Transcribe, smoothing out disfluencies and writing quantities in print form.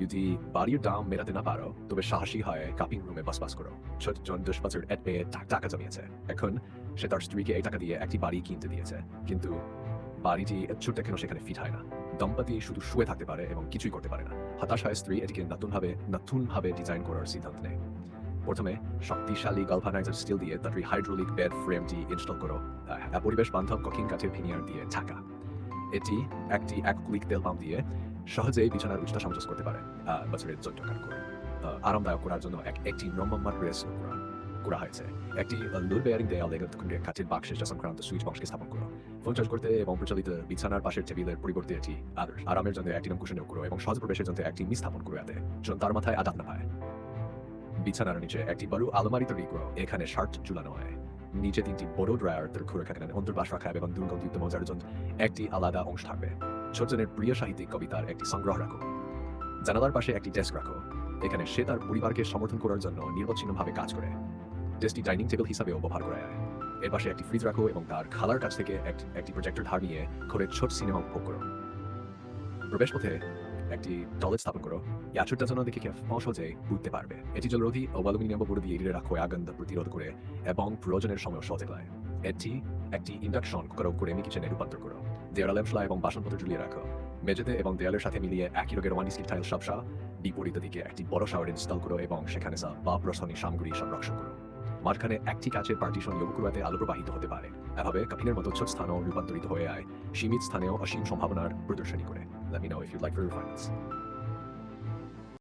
যদি বাড়ির দাম মেটাতে না পারো তবে সাহসী হয়ে কাপিং রুমে বসবাস করো। ছোট জন 10 বছর এড পেয়ে টাকা জমিয়েছে। এখন সে তার স্ত্রীকে এই টাকা দিয়ে একটি বাড়ি কিনতে দিয়েছে, কিন্তু বাড়িটি ছোট্ট কেন সেখানে ফিট হয় না। দম্পতি শুধু শুয়ে থাকতে পারে এবং কিছুই করতে পারে না। হতাশ হয় স্ত্রী এটিকে নতুনভাবে ডিজাইন করার সিদ্ধান্ত নেয়। প্রথমে শক্তিশালী গালভানাইজার স্টিল দিয়ে তার হাইড্রোলিক বেড ফ্রেমটি ইনস্টল করো। পরিবেশ বান্ধব কঠিন কাঠের ভিনিয়ার দিয়ে ঢাকা। এটি একটি অ্যাক্রিলিক তেল পাম্প দিয়ে সহজেই বিছানার উচ্চতা সামঞ্জস্য করতে পারে। বছরের 14 করে আরামদায়ক করার জন্য একটি নম্বর প্রেস করা হয়েছে। একটি লোড বেয়ারিং দেয়াল কাঠের বাক্সে সংক্রান্ত সুইচ বক্সকে স্থাপন করো। ফোন চার্জ করতে এবং প্রচলিত বিছানার পাশের টেবিলের পরিবর্তে এটি আরামের জন্য একটি কুশন করো এবং সহজ প্রবেশের জন্য একটি স্থাপন করো, যাতে তার মাথায় আঘাত না পায়। বিছানার নিচে একটি বড় আলমারি তৈরি করো। এখানে শার্ট ঝুলানো হয়। নিচে 3টি বড় ড্রয়ার অন্তর্বাস রাখা এবং দুর্গন্ধযুক্ত মজার জন্য একটি আলাদা অংশ থাকবে। ছোটজনের প্রিয় সাহিত্যিক কবিতার একটি সংগ্রহ রাখো। জানালার পাশে একটি ডেস্ক রাখো। এখানে সে তার পরিবারকে সমর্থন করার জন্য নির্বিচ্ছিন্নভাবে কাজ করে। ডেস্কটি ডাইনিং টেবিল হিসাবেও ব্যবহার করা হয়। এর পাশে একটি ফ্রিজ রাখো এবং তার খালার কাছ থেকে একটি প্রজেক্টর ধার নিয়ে ঘরের ছোট সিনেমা উপভোগ করো। প্রবেশ পথে একটি টয়লেট স্থাপন করো। ছোট্টার জন্য দেখে সহজে বুঝতে পারবে। এটি জলরোধী ও অ্যালুমিনিয়াম বোর্ড দিয়ে ঘিরে রাখো, আগুন প্রতিরোধ করে এবং প্রয়োজনের সময় সহজে হয়। এটি একটি ইন্ডাকশন কুকার করে কিচেনে রূপান্তর করো। দেয়ালে ল্যাম্পশলা এবং বাসনপত্র ঝুলিয়ে রাখো। মেঝেতে এবং দেয়ালের সাথে মিলিয়ে একই রোগের ওয়ান টাইল সবসা বিপরীত দিকে একটি বড় শাওয়ার ইনস্টল করো এবং সেখানে বা প্রসাধনী সামগ্রী সংরক্ষণ করো। মাঝখানে একটি কাচের পার্টিশন কুয়াতে আলো প্রবাহিত হতে পারে। এভাবে কাপিনের মতো ছোট স্থানও রূপান্তরিত হয়ে সীমিত স্থানেও অসীম সম্ভাবনার প্রদর্শনী করে। Let me know if you'd like further refinements.